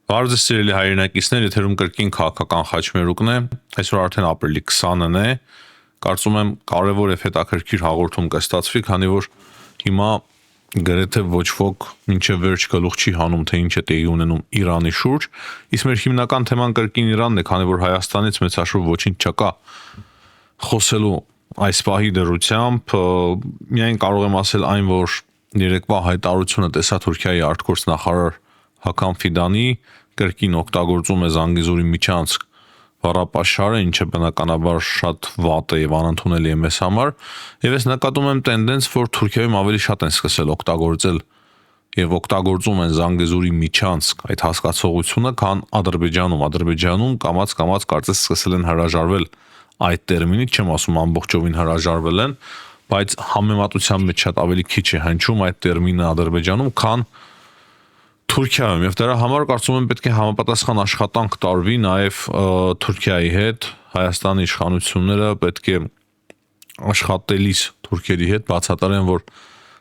Բարև ձեզ սիրելի հայրենակիցներ, եթերում կրկին քաղաքական խաչմերուկն է, այսօր արդեն ապրիլի 20-ն է, կարծում եմ կարևոր եւ հետաքրքիր հաղորդում կստացվի, քանի որ հիմա գրեթե ոչ ոք մինչև վերջ գլուխ չի հանում, թե ինչ է տեղի ունենում Իրանի շուրջ, իսկ մեր հիմնական թեման կրկին Իրանն է, քանի որ Հայաստանից մեծաշուտ ոչինչ չկա խոսելու այս պահի դրությամբ, միայն կարող եմ ասել այն, որ երեկվա հայտարարությունը տեսա Թուրքիայի արտգործ նախարար Հական Ֆիդանի կրկին օգտագործում է Զանգեզուրի միջանցք բառապաշարը, ինչը բնականաբար շատ վատ է եւ անընդունելի է մեզ համար, եւ ես նկատում եմ տենդենս, որ Թուրքիայում ավելի շատ են սկսել օգտագործել եւ օգտագործում են Զանգեզուրի միջանցք այդ հասկացողությունը, քան Ադրբեջանում կամաց կարծես սկսել են հրաժարվել այդ տերմինից, չեմ ասում ամբողջովին հրաժարվել են, բայց համեմատության մեջ շատ ավելի քիչ է հնչում այդ տերմինը Ադրբեջանում, քան Թուրքիայում, եւ դրա համար կարծում եմ պետք է համապատասխան աշխատանք տարվի նաեւ Թուրքիայի հետ, Հայաստանի իշխանությունները պետք է աշխատելիս թուրքերի հետ բացատրեն, որ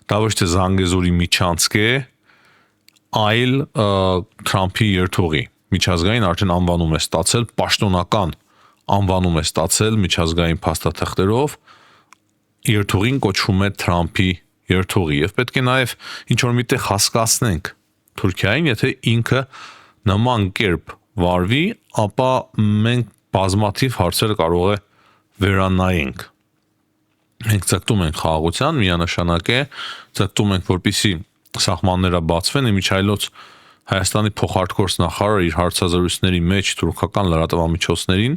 դա ոչ թե Զանգեզուրի միջանցք է, այլ Թրամփի երթուղի միջազգային արդեն անվանում է ստացել, պաշտոնական անվանում է ստացել միջազգային փաստաթղթերով, երթուղին կոչվում է Թրամփի երթուղի, եւ պետք է նաեւ ինչ որ միտեղ հասկացնենք Թուրքիային, եթե ինքը նման կերպ վարվի, ապա մենք բազմաթիվ հարցեր կարող է վերանայենք։ Մենք ցկտում ենք խաղաղության, միանշանակ է, ցկտում ենք, որպեսզի սահմանները բացվեն, իմիջայլոց Հայաստանի փոխարտգործ նախարարը իր հարցազրույցների մեջ թուրքական լրատվամիջոցներին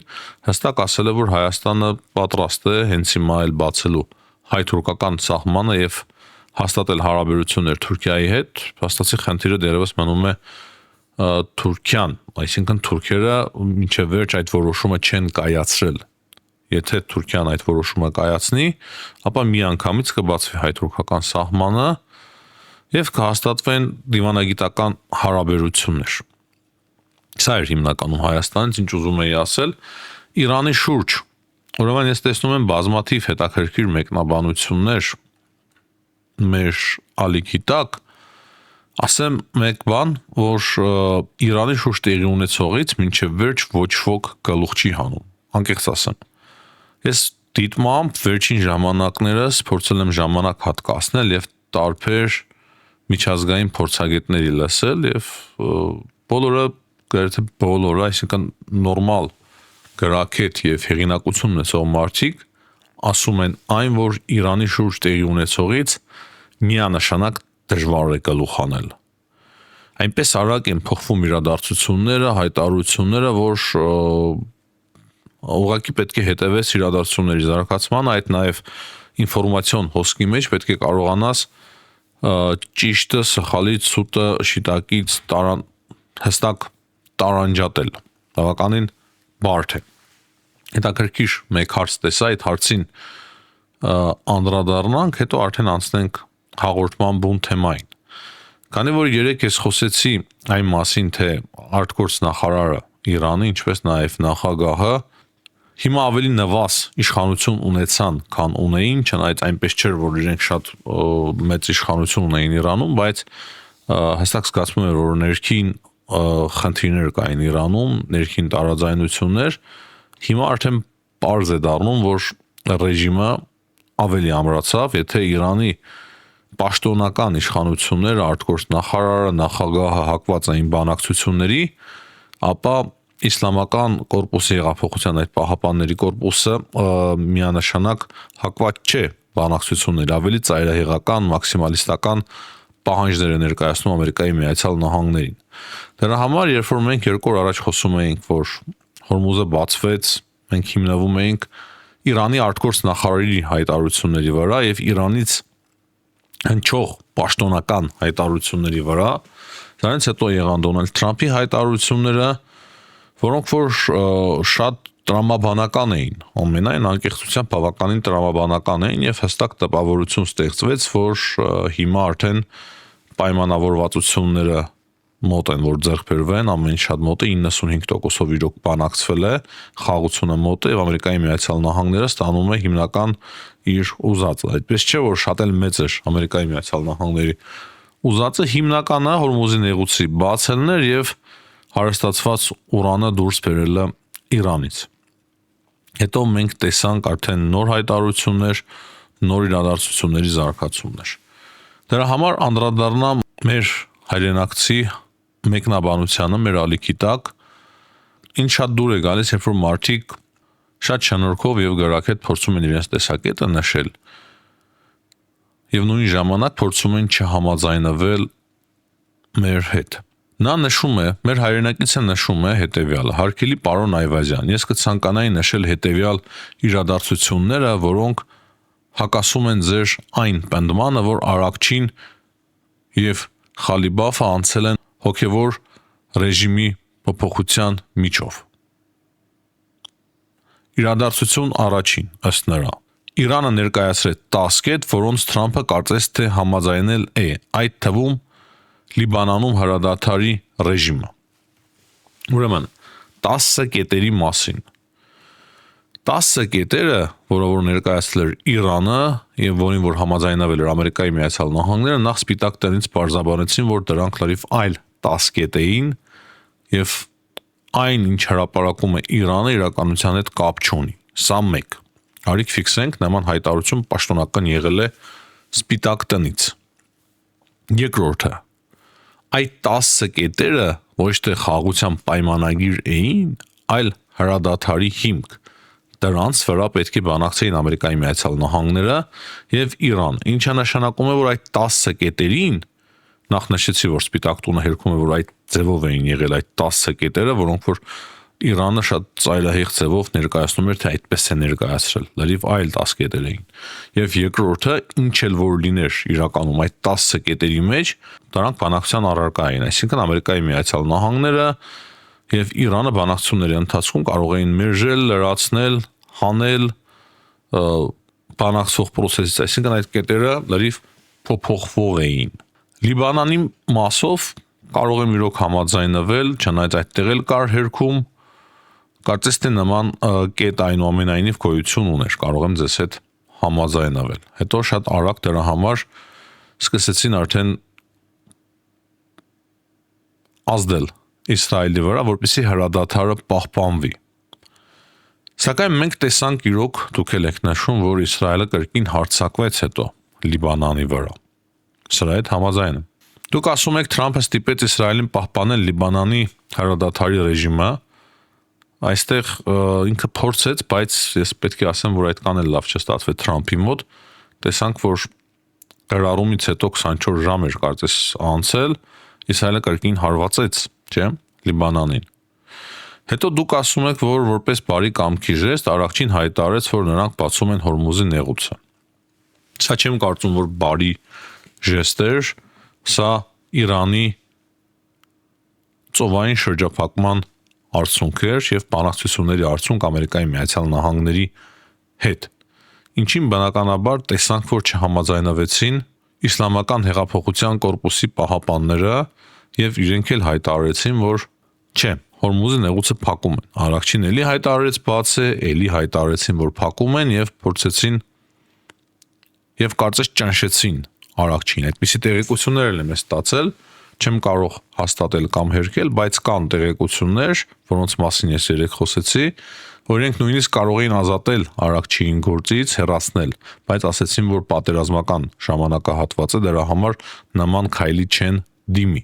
հստակ ասել է, որ Հայաստանը պատրաստ է հենց հիմա էլ բացելու հայ-թուրքական սահմանը եւ հաստատել հարաբերություններ Թուրքիայի հետ, փաստացի խնդիրը դեռևս մնում է Թուրքիան, այսինքն թուրքերը մինչև վերջ այդ որոշումը չեն կայացրել։ Եթե Թուրքիան այդ որոշումը կայացնի, ապա միանգամից կբացվի հայ-թուրքական սահմանը եւ կհաստատվեն դիվանագիտական հարաբերություններ։ Սա էր հիմնականում Հայաստանից, ինչ ուզում էի ասել, Իրանի շուրջ։ Ուրեմն ես տեսնում եմ բազմաթիվ հետաքրքիր մեկնաբանություններ մեր ալիքի տակ, ասեմ մեկ բան, որ Իրանի շուրջ տեղի ունեցողից մինչև վերջ ոչ ոք գլուխ չի հանում, անկեղծ ասեմ։ Ես դիտմամբ վերջին ժամանակներս փորձել եմ ժամանակ հատկացնել եւ տարբեր միջազգային փորձագետների լսել եւ բոլորը, գրեթե բոլորը, այսինքն նորմալ գրաքետ եւ հեղինակություն ունեցող մարդիկ ասում են այն, որ Իրանի շուրջ տեղի ունեցողից միանշանակ դժվար է գլուխ հանել։ Այնպես արագ են փոխվում իրադարձությունները, հայտարարությունները, որ ուղղակի պետք է հետևես իրադարձությունների զարգացմանը, այդ նաեւ ինֆորմացիոն հոսքի մեջ պետք է կարողանաս ճիշտը, սխալից, սուտը, շիտակից հստակ տարանջատել։ Բավականին բարդ է։ Հետաքրքիր մեկ հարց տեսա, այդ հարցին անդրադառնանք, հետո արդեն անցնենք հաղորդման բուն թեմային։ Քանի որ երեք ես խոսեցի այն մասին, թե արտգործ նախարարը Իրանի, ինչպես նաև նախագահը հիմա ավելի նվազ իշխանություն ունեցան, քան ունեին, չնայած այնպես չէր, որ իրենք շատ մեծ իշխանություն ունեին Իրանում, բայց հստակ զգացվում էր, որ ներքին խնդիրներ կային Իրանում, ներքին տարաձայնություններ, հիմա արդեն պարզ է դառնում, որ ռեժիմը ավելի ամրացավ, եթե Իրանի պաշտոնական իշխանությունները, արտգործ նախարարը, նախագահը հակված էին բանակցությունների, ապա Իսլամական կորպուսի հեղափոխության այդ պահապանների կորպուսը միանշանակ հակված չէ բանակցությունների, ավելի ծայրահեղական, մաքսիմալիստական պահանջներ է ներկայացնում Ամերիկայի Միացյալ Նահանգներին։ Դրա համար, երբ որ մենք երկու օր առաջ խոսում էինք, որ Հորմուզը բացվեց, մենք հիմնվում էինք Իրանի արտգործ նախարարի հայտարարությունների վրա եւ Իրանից հնչող պաշտոնական հայտարարությունների վրա, դրանից հետո եղան Դոնալդ Թրամփի հայտարարությունները, որոնք որ շատ տրամաբանական էին, ամենայն անկեղծությամբ բավականին տրամաբանական էին եւ հստակ տպավորություն ստեղծվեց, որ հիմա արդեն պայմանավորվածությունները մոտ են, որ ձեռք բերվեն, ամեն շատ մոտ է, 95%-ով իրոք բանակցվել է, խաղաղությունը մոտ է եւ Ամերիկայի Միացյալ Նահանգները ստանում է հիմնական իր ուզածը։ Այդպես չէ, որ շատ էլ մեծ էր Ամերիկայի Միացյալ Նահանգների ուզածը հիմնականը Հորմուզի նեղուցի բացելն էր եւ հարստացված ուրանը դուրս բերելը Իրանից։ Հետո մենք տեսանք արդեն նոր հայտարարություններ, նոր իրադարձությունների զարգացումներ։ Դրա համար անդրադառնամ մեր հայրենակցի մեկնաբանությանը մեր ալիքի տակ, ինչ շատ դուր է գալիս, երբ որ մարդիկ շատ շնորհքով եւ գրաքետ փորձում են իրենց տեսակետը նշել եւ նույն ժամանակ փորձում են չհամաձայնվել մեր հետ։ Նա նշում է, մեր հայրենակիցը նշում է հետեւյալը. հարգելի պարոն Այվազյան, ես կցանկանայի նշել հետեւյալ իրադարձությունները, որոնք հակասում են ձեր այն պնդմանը, որ Արաքչին եւ Խալիբաֆը անցել են հոգեվոր ռեժիմի փոփոխության միջով։ Իրադարձություն առաջին, ըստ նրա, Իրանը ներկայացրեց 10 կետ, որոնց Թրամփը կարծես թե համաձայնել է, այդ թվում Լիբանանում հրադադարի ռեժիմը։ Ուրեմն 10 կետերի մասին։ 10 կետերը, որը ներկայացրել էր Իրանը եւ որին որ համաձայնվել էր Ամերիկայի Միացյալ Նահանգները, նախ Սպիտակ տներից բարձրաբանեցին, որ դրանք լրիվ այլ 10 կետ էին եւ այն ինչ հրապարակում է Իրանը իրականության հետ կապ չունի։ Սա մեկ։ Արիք ֆիքսենք, նման հայտարարություն պաշտոնական եղել է Սպիտակ տնից։ Երկրորդը, այդ 10 կետերը ոչ թե խաղաղության պայմանագիր էին, այլ հրադադարի հիմք։ Դրանց վրա պետք է բանակցեին Ամերիկայի Միացյալ Նահանգները եւ Իրան, ինչը նշանակում է, որ այդ 10 կետերին նախ նշեցի, որ Սպիտակ տունը հերքում է, որ այդ ձևով էին եղել այդ 10 կետերը, որոնք որ Իրանը շատ ծայրահեղ ձևով ներկայացնում էր, թե այդպես է ներկայացրել, լրիվ այլ 10 կետեր էին։ Եվ երկրորդը, ինչ էլ որ լիներ իրականում այդ 10 կետերի մեջ, դրանք բանակցության առարկա էին, այսինքն Ամերիկայի Միացյալ Նահանգները եւ Իրանը բանակցությունների ընթացքում կարող էին մերժել, լրացնել, հանել բանակցող process-ից, այսինքն այդ կետերը լրիվ փոփոխվող էին։ Լիբանանի մասով կարող եմ իրոք համաձայնվել, չնայած այդտեղ էլ կար հերքում, կարծես թե նման կետ այնուամենայնիվ գոյություն ուներ, կարող եմ ձեզ հետ համաձայնվել։ Հետո շատ արագ դրա համար սկսեցին արդեն ազդել Իսրայելի վրա, որպեսզի հրադադարը պահպանվի։ Սակայն մենք տեսանք իրոք, դուք էլ եք նշում, որ Իսրայելը կրկին հարձակվեց հետո Լիբանանի վրա։ Սրա հետ համաձայն եմ։ Դուք ասում եք Թրամփը ստիպեց Իսրայելին պահպանել Լիբանանի հրադադարի ռեժիմը, այստեղ ինքը փորձեց, բայց ես պետք է ասեմ, որ այդքան էլ լավ չստացվեց Թրամփի մոտ, տեսանք, որ գրառումից հետո 24 ժամ էր կարծես անցել, Իսրայելը կրկին հարվածեց, չէ՞, Լիբանանին։ Հետո դուք ասում եք, որ որպես բարի կամքի ժեստ Արաքչին հայտարարեց, որ նրանք բացում են Հորմուզի նեղուցը։ Սա չեմ կարծում, որ բարի ժեստ էր, սա Իրանի ծովային շրջափակման արդյունք էր եւ բանակցությունների արդյունք Ամերիկայի Միացյալ Նահանգների հետ։ Ինչին բնականաբար տեսանք, որ չհամաձայնվեցին Իսլամական հեղափոխության կորպուսի պահապանները եւ իրենք էլ հայտարարեցին, որ չէ, Հորմուզի նեղուցը փակում են։ Արաքչին էլի հայտարարեց բաց է, էլի հայտարարեցին, որ փակում են եւ փորձեցին եւ կարծես ճնշեցին Արաքչին։ Այդպիսի տեղեկություններ էլ եմ ստացել, չեմ կարող հաստատել կամ հերքել, բայց կան տեղեկություններ, որոնց մասին ես երեք խոսեցի, որ իրենք նույնիսկ կարող էին ազատել Արաքչիին գործից, հեռացնել, բայց ասեցին, որ պատերազմական ժամանակահատվածը դրա համար նման քայլի չեն դիմի։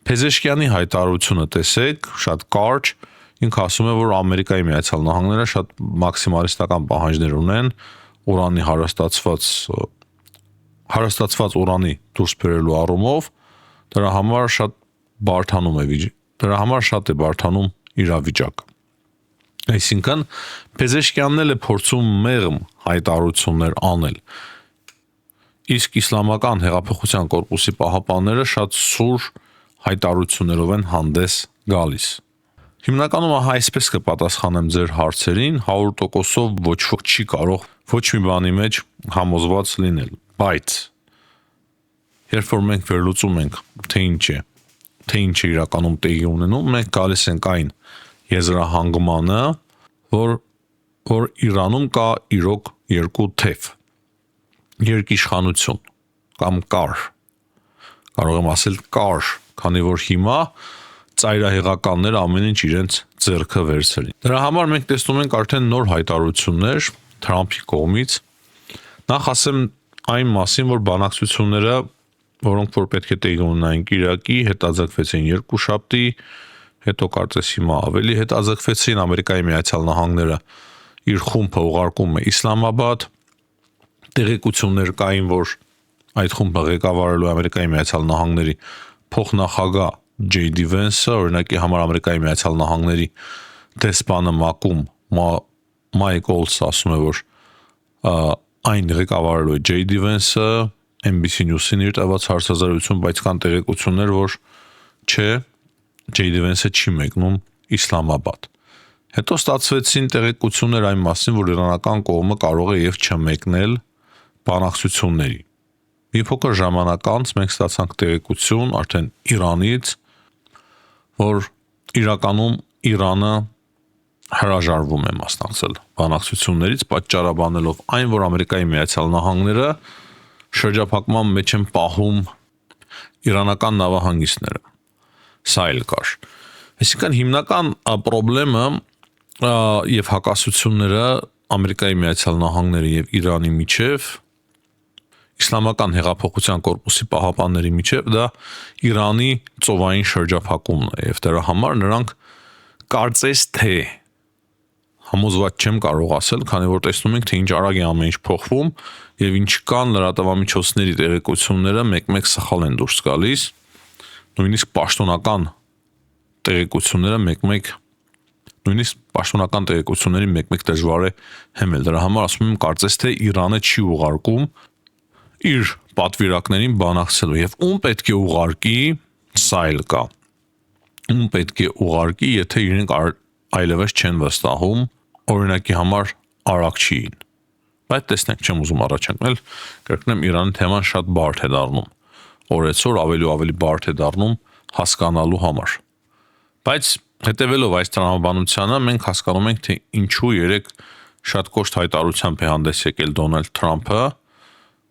Փեզեշկյանի հայտարարությունը տեսեք, շատ կարճ, ինքը ասում է, որ Ամերիկայի Միացյալ Նահանգները շատ մաքսիմալիստական պահանջներ ունեն ուրանի հարստացված ուրանի դուրս բերելու առումով, դրա համար շատ է բարդանում իրավիճակը։ Այսինքն Փեզեշկյանն էլ է փորձում մեղմ հայտարարություններ անել։ Իսկ Իսլամական հեղափոխության կորպուսի պահապանները շատ սուր հայտարարություններով են հանդես գալիս։ Հիմնականում այսպես կպատասխանեմ ձեր հարցերին, 100%-ով ոչ ոք չի կարող ոչ մի բանի մեջ համոզված լինել, բայց երբ որ մենք վերլուծում ենք, թե ինչ է իրականում տեղի ունենում, մենք գալիս ենք այն եզրահանգմանը, որ Իրանում կա իրոք երկու թև, երկիշխանություն կամ կար, կարող եմ ասել կար, քանի որ հիմա ծայրահեղականները ամեն ինչ իրենց ձեռքը վերցրին։ Դրա համար մենք տեսնում ենք արդեն նոր հայտարարություններ Թրամփի կողմից։ Նախ ասեմ այն մասին, որ բանակցությունները, որոնք որ պետք է տեղի ունենային Կիրակի, հետաձգվեցին երկուշաբթի, հետո կարծես հիմա ավելի հետաձգվեցին, Ամերիկայի Միացյալ Նահանգները իր խումբը ուղարկում է Իսլամաբադ, տեղեկություններ կային, որ այդ խումբը ղեկավարելու Ամերիկայի Միացյալ Նահանգների փոխնախագահ J.D. Vance-ը, օրինակի համար Ամերիկայի Միացյալ Նահանգների դեսպանը ՄԱԿ-ում Մայք Օլսը ասում է, որ այն ղեկավարելու է J.D. Vance-ը, NBC News-ին իր տված հարցազրույցում, բայց կան տեղեկություններ, որ չէ, J.D. Vance-ը չի մեկնում Իսլամաբադ։ Հետո ստացվեցին տեղեկություններ այն մասին, որ իրանական կողմը կարող է եւ չմեկնել բանակցությունների։ Մի փոքր ժամանակ անց մենք ստացանք տեղեկություն արդեն Իրանից, որ իրականում Իրանը հրաժարվում է մասնակցել բանակցություններից, պատճառաբանելով այն, որ Ամերիկայի Միացյալ Նահանգները շրջափակման մեջ են պահում իրանական նավահանգիստները։ Սա էլ կար։ Այսինքն հիմնական խնդրեմը եւ հակասությունները Ամերիկայի Միացյալ Նահանգների եւ Իրանի միջև, Իսլամական հեղափոխության կորպուսի պահապանների միջև դա Իրանի ծովային շրջափակումն է եւ դրա համար նրանք կարծես թե համոզված չեմ կարող ասել, քանի որ տեսնում ենք թե ինչ արագ է ամեն ինչ փոխվում եւ ինչքան լրատվամիջոցների տեղեկությունները մեկ-մեկ սխալ են դուրս գալիս, նույնիսկ պաշտոնական տեղեկությունների մեկ-մեկ դժվար է հեմել։ Դրա համար ասում եմ կարծես թե Իրանը չի ուղարկում իր պատվիրակներին բանակցելու եւ ում պետք է ուղարկի, սա էլ կա։ Ում պետք է ուղարկի, եթե իրենք այլևս չեն վստահում, օրինակի համար Արաքչիին։ Բայց տեսնենք, չեմ ուզում առաջարկնել, կրկնեմ, Իրանի թեման շատ բարդ է դառնում։ Օրեցօր ավելի ու ավելի բարդ է դառնում հասկանալու համար։ Բայց հետևելով այս տրամաբանությանը մենք հասկանում ենք, թե ինչու երեք շատ կոշտ հայտարարությամբ է հանդես եկել Դոնալդ Թրամփը,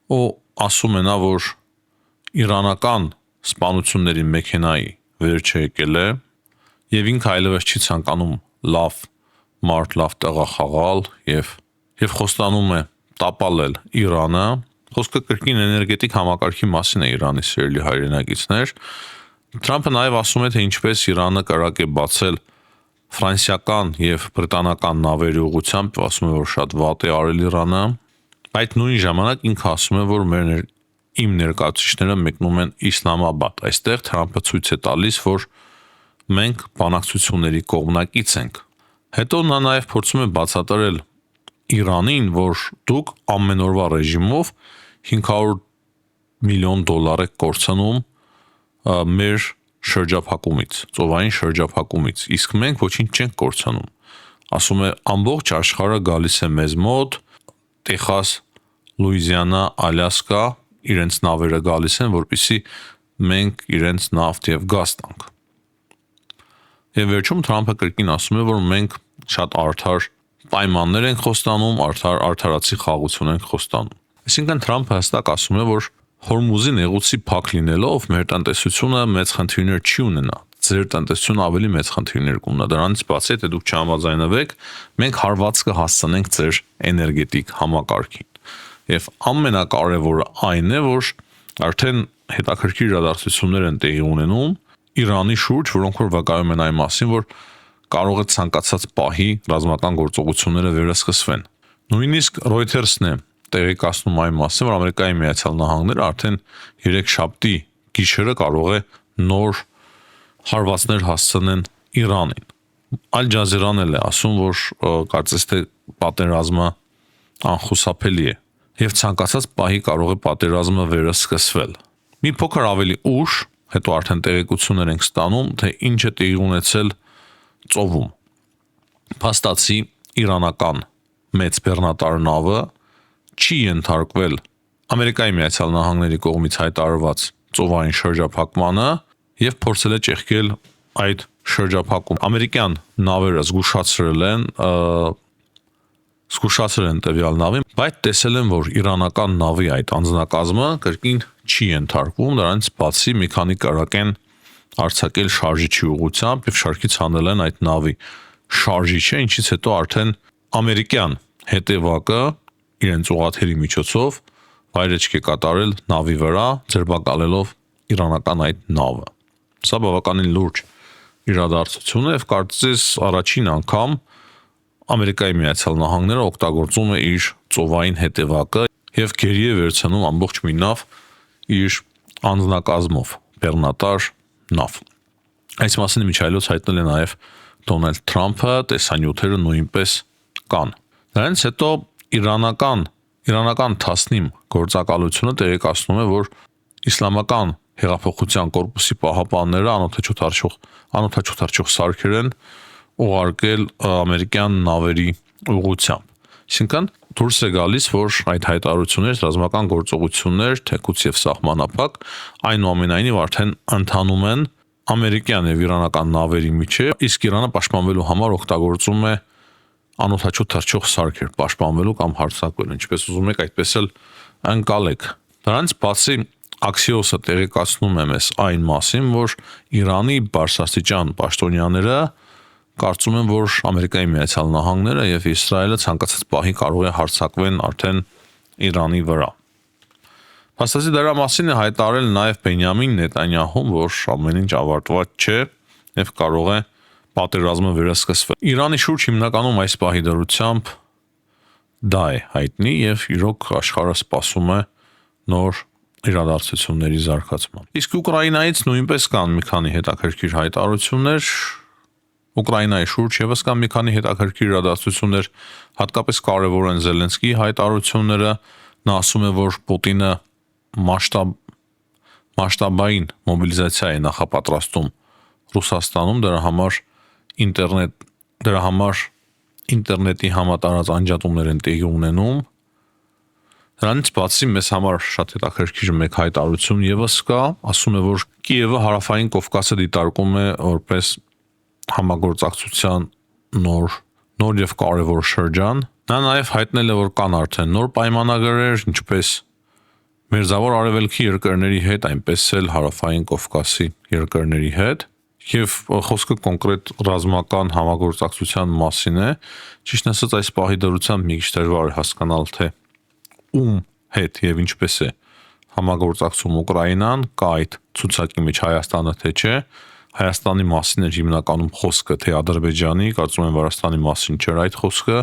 ու ասում է նա, որ իրանական սպանությունների մեքենայի վերջը եկել է եւ ինքը այլևս չի ցանկանում լավ մարդ, լավ տեղախաղալ եւ խոստանում է տապալել Իրանը։ Խոսքը կրկին էներգետիկ համակարգի մասին է Իրանի սիրելի հայրենակիցներ։ Թրամփը նաեւ ասում է, թե ինչպես Իրանը կարակ է բացել ֆրանսիական եւ բրիտանական նավերի ուղղությամբ, ասում է, որ շատ վատ է արել Իրանը, բայց նույն ժամանակ ինքը ասում է, որ իմ ներկայացուցիչները մեկնում են Իսլամաբադ։ Այստեղ Թրամփը ցույց է տալիս, որ մենք բանակցությունների կողմնակից ենք։ Հետո նա նաեւ փորձում է բացատրել Իրանին, որ դուք ամեն օրվա ռեժիմով $500 միլիոն եք կորցնում մեր շրջափակումից, ծովային շրջափակումից, իսկ մենք ոչինչ չենք կորցնում։ Ասում է, ամբողջ աշխարհը գալիս է մեզ մոտ, Տեխաս, Լուիզիանա, Ալյասկա, իրենց նավերը գալիս են, որպեսզի մենք իրենց նավթ եւ գազ տանք։ Եվ վերջում Թրամփը կրկին ասում է, որ մենք շատ արդար պայմաններ ենք խոստանում, արդարացի խաղաղություն ենք խոստանում։ Այսինքն Թրամփը հստակ ասում է, որ Հորմուզի նեղուցի փակ լինելով մեր տնտեսությունը մեծ խնդիրներ չի ունենա։ Ձեր տնտեսությունը ավելի մեծ խնդիրներ կունենա։ Դրանից բացի, եթե դուք չհամաձայնվեք, մենք հարված կհասցնենք ձեր էներգետիկ համակարգին։ Եվ ամենակարևորը այն է, որ արդեն հետաքրքիր իրադարձություններ են տեղի ունենում Իրանի շուրջ, որոնք որ վկայում են այն մասին, որ կարող է ցանկացած պահի ռազմական գործողությունները վերսկսվեն։ Նույնիսկ Reuters-ն է տեղեկացնում այն մասին, որ Ամերիկայի Միացյալ Նահանգները արդեն 3 շաբթի գիշերը կարող է նոր հարվածներ հասցնեն Իրանին։ Al Jazeera-ն էլ է ասում, որ կարծես թե պատերազմը անխուսափելի է եւ ցանկացած պահի կարող է պատերազմը վերսկսվել։ Մի փոքր ավելի ուշ, հետո արդեն տեղեկություններ ենք ստանում, թե ինչ է տեղի ունեցել ծովում։ Փաստացի իրանական մեծ բեռնատար նավը չի ենթարկվել Ամերիկայի Միացյալ Նահանգների կողմից հայտարարված ծովային շրջափակմանը եւ փորձել է ճեղքել այդ շրջափակում։ Ամերիկյան նավերը զգուշացրել են տվյալ նավին, բայց տեսել են, որ իրանական նավի այդ անձնակազմը կրկին չի ենթարկվում, դրանից բացի մի քանի կարակ են արձակել շարժիչի ուղղությամբ եւ շարքից հանել են այդ նավի շարժիչը, ինչից հետո արդեն ամերիկյան հետևակը իրենց ուղաթերի միջոցով վայրեջք է կատարել նավի վրա, ձերբակալելով իրանական այդ նավը։ Սա բավականին լուրջ իրադարձություն է եւ կարծես առաջին անգամ Ամերիկայի Միացյալ Նահանգները օգտագործում է իր ծովային հետևակը եւ գերի է վերցնում ամբողջ մի նավ իր անձնակազմով, բեռնատար նավ։ Այս մասին միջայլոց հայտնել է նաեւ Դոնալդ Թրամփը, տեսանյութերը նույնպես կան։ Դրանից հետո իրանական Թասնիմ գործակալությունը տեղեկացնում է, որ իսլամական հեղափոխության կորպուսի պահապանները անօդաչու թռչող սարքեր են ուղարկել ամերիկյան նավերի ուղղությամբ։ Այսինքն դուրս է գալիս, որ այդ հայտարարությունները ռազմական գործողություններ, թեկուց եւ սահմանափակ, այնուամենայնիվ արդեն ընթանում են ամերիկյան եւ իրանական նավերի միջեւ, իսկ Իրանը պաշտպանվելու համար օգտագործում է անօդաչու թռչող սարքեր, պաշտպանվելու կամ հարձակվելու, ինչպես ուզում եք, այդպես էլ ընկալեք։ Դրանից բացի Axios-ը տեղեկացնում է մեզ այն մասին, որ Իրանի բարձրաստիճան պաշտոնյաները կարծում են, որ Ամերիկայի Միացյալ Նահանգները եւ Իսրայելը ցանկացած պահի կարող է հարձակվեն արդեն Իրանի վրա։ Փաստացի դրա մասին է հայտարարել նաեւ Բենյամին Նետանյահուն, որ ամեն ինչ ավարտված չէ եւ կարող է պատերազմը վերսկսվել։ Իրանի շուրջ հիմնականում այս պահի դրությամբ դա է հայտնի եւ իրոք աշխարհը սպասում է նոր իրադարձությունների զարգացման։ Իսկ Ուկրաինայից նույնպես կան մի քանի հետաքրքիր հայտարարություններ։ Ուկրաինայի շուրջ եւս կան մի քանի հետաքրքիր իրադարձություններ, հատկապես կարևոր են Զելենսկիի հայտարարությունները։ Նա ասում է, որ Պուտինը մասշտաբային մոբիլիզացիա է նախապատրաստում Ռուսաստանում, դրա համար ինտերնետի համատարած անջատումներ են տեղի ունենում։ Դրանից բացի մեզ համար շատ հետաքրքիր մեկ հայտարարություն եւս կա, ասում է, որ Կիևը հարավային Կովկասը դիտարկում է որպես համագործակցության նոր եւ կարևոր շրջան։ Նա նաեւ հայտնել է, որ կան արդեն նոր պայմանագրեր, ինչպես Մերձավոր Արևելքի երկրների հետ, այնպես էլ հարավային Կովկասի երկրների հետ, եւ խոսքը կոնկրետ ռազմական համագործակցության մասին է։ Ճիշտ ասած, այս պահի դրությամբ մի քիչ դժվար է հասկանալ, թե ում հետ եւ ինչպես է համագործակցում Ուկրաինան, կա այդ ցուցակի մեջ Հայաստանը թե չէ։ Հայաստանի մասին էր հիմնականում խոսքը, թե Ադրբեջանի, կարծում եմ Վրաստանի մասին չէր այդ խոսքը,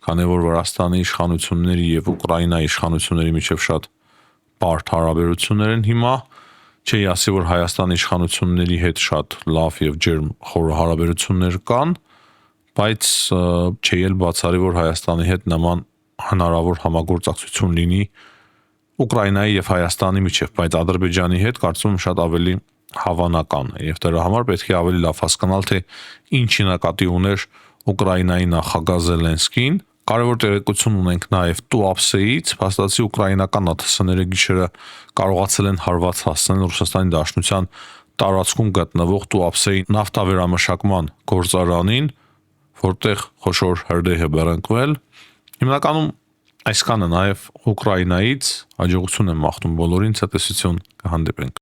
քանի որ Վրաստանի իշխանությունների եւ Ուկրաինայի իշխանությունների միջև շատ բարդ հարաբերություններ են հիմա։ Չի ասի, որ Հայաստանի իշխանությունների հետ շատ լավ եւ ջերմ խորը հարաբերություններ կան, բայց չի էլ բացառի, որ Հայաստանի հետ նման հնարավոր համագործակցություն լինի Ուկրաինայի եւ Հայաստանի միջև, բայց Ադրբեջանի հետ կարծում եմ շատ ավելի հավանական է եւ դրա համար պետք է ավելի լավ հասկանալ, թե ինչի նկատի ուներ Ուկրաինայի նախագահ Զելենսկին։ Կարևոր տեղեկություն ունենք նաեւ Туапсе-ից, փաստացի ուկրաինական ԱԹՍ-ները գիշերը կարողացել են հարված հասցնել Ռուսաստանի Դաշնության տարածքում գտնվող Туапse-ի նավթավերամշակման գործարանին, որտեղ խոշոր հրդեհ է բռնկվել։ Հիմնականում այսքանը նաեւ Ուկրաինայից հաջողություն եմ մաղթում բոլորին, ցտեսություն, կհանդիպենք։